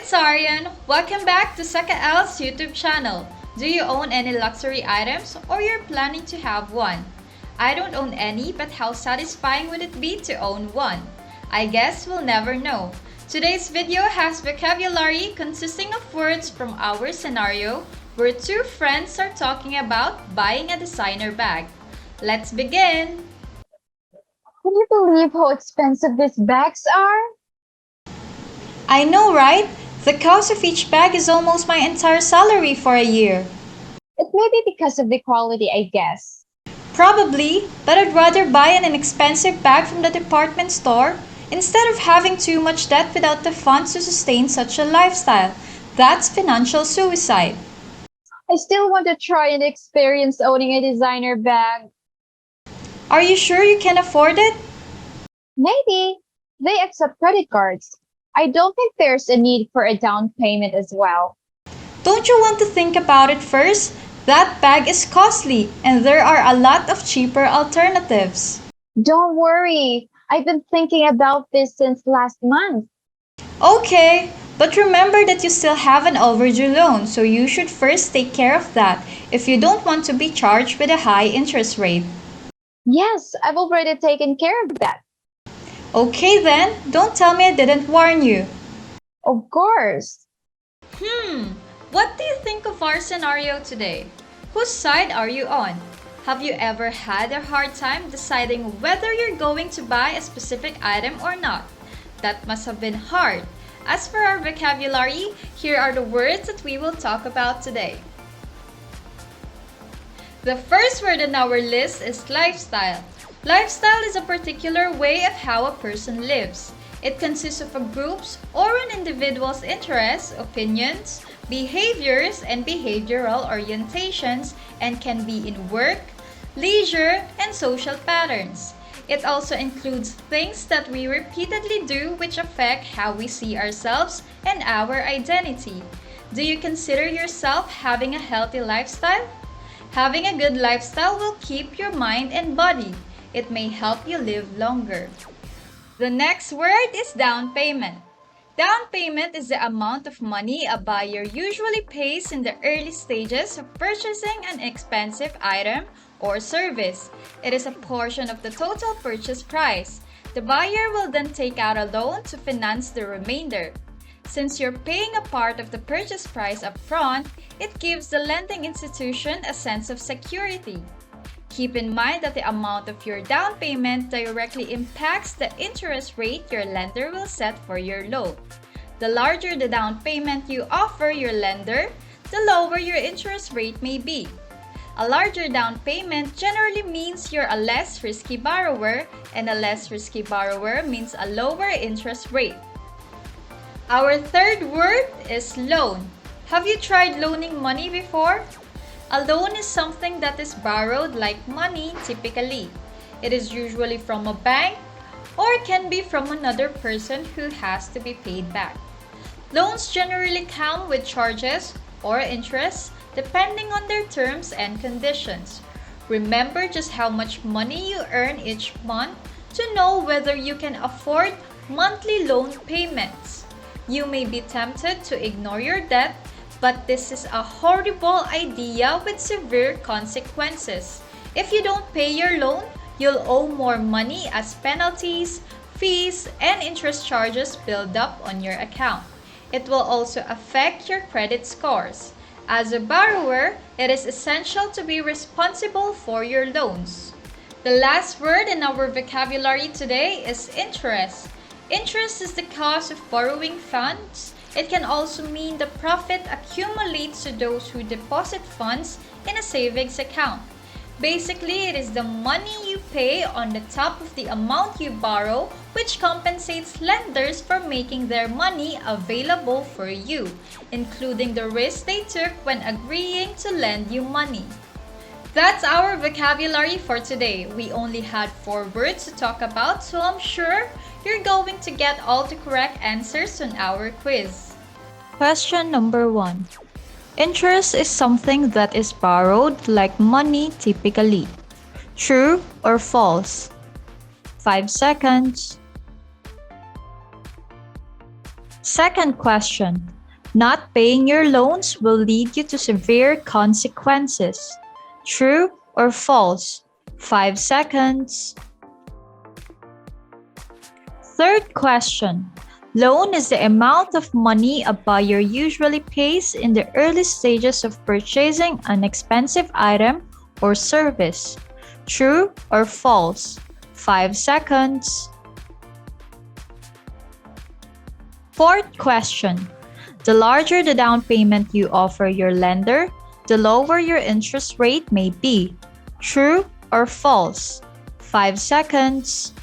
it's Aryan. Welcome back to Saka L's YouTube channel. Do you own any luxury items or you're planning to have one? I don't own any, but how satisfying would it be to own one? I guess we'll never know. Today's video has vocabulary consisting of words from our scenario where two friends are talking about buying a designer bag. Let's begin! Can you believe how expensive these bags are? I know, right? The cost of each bag is almost my entire salary for a year. It may be because of the quality, I guess. Probably, but I'd rather buy an inexpensive bag from the department store instead of having too much debt without the funds to sustain such a lifestyle. That's financial suicide. I still want to try and experience owning a designer bag. Are you sure you can afford it? Maybe. They accept credit cards. I don't think there's a need for a down payment as well. Don't you want to think about it first? That bag is costly and there are a lot of cheaper alternatives. Don't worry. I've been thinking about this since last month. Okay, but remember that you still have an overdue loan, so you should first take care of that if you don't want to be charged with a high interest rate. Yes, I've already taken care of that. Okay then, don't tell me I didn't warn you. Of course. What do you think of our scenario today? Whose side are you on? Have you ever had a hard time deciding whether you're going to buy a specific item or not? That must have been hard. As for our vocabulary, here are the words that we will talk about today. The first word on our list is lifestyle. Lifestyle is a particular way of how a person lives. It consists of a group's or an individual's interests, opinions, behaviors, and behavioral orientations, and can be in work, leisure, and social patterns. It also includes things that we repeatedly do which affect how we see ourselves and our identity. Do you consider yourself having a healthy lifestyle? Having a good lifestyle will keep your mind and body. It may help you live longer. The next word is down payment. Down payment is the amount of money a buyer usually pays in the early stages of purchasing an expensive item or service. It is a portion of the total purchase price. The buyer will then take out a loan to finance the remainder. Since you're paying a part of the purchase price up front, it gives the lending institution a sense of security. Keep in mind that the amount of your down payment directly impacts the interest rate your lender will set for your loan. The larger the down payment you offer your lender, the lower your interest rate may be. A larger down payment generally means you're a less risky borrower, and a less risky borrower means a lower interest rate. Our third word is loan. Have you tried loaning money before? A loan is something that is borrowed like money typically. It is usually from a bank or can be from another person who has to be paid back. Loans generally come with charges or interest depending on their terms and conditions. Remember just how much money you earn each month to know whether you can afford monthly loan payments. You may be tempted to ignore your debt, but this is a horrible idea with severe consequences. If you don't pay your loan, you'll owe more money as penalties, fees, and interest charges build up on your account. It will also affect your credit scores. As a borrower, it is essential to be responsible for your loans. The last word in our vocabulary today is interest. Interest is the cost of borrowing funds. It can also mean the profit accumulates to those who deposit funds in a savings account. Basically, it is the money you pay on the top of the amount you borrow, which compensates lenders for making their money available for you, including the risk they took when agreeing to lend you money. That's our vocabulary for today. We only had 4 words to talk about, so I'm sure you're going to get all the correct answers on our quiz. Question number 1. Interest is something that is borrowed like money typically. True or false? 5 seconds. Second question. Not paying your loans will lead you to severe consequences. True or false? 5 seconds. Third question. Loan is the amount of money a buyer usually pays in the early stages of purchasing an expensive item or service. True or false? 5 seconds. Fourth question. The larger the down payment you offer your lender, the lower your interest rate may be. True or false? 5 seconds.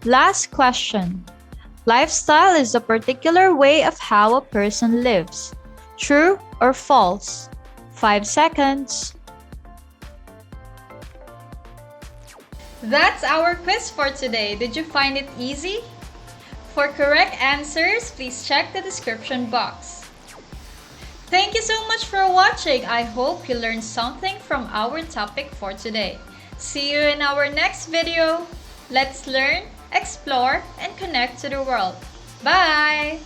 Last question. Lifestyle is a particular way of how a person lives. True or false? 5 seconds. That's our quiz for today. Did you find it easy? For correct answers, please check the description box. Thank you so much for watching. I hope you learned something from our topic for today. See you in our next video. Let's learn, explore, and connect to the world. Bye!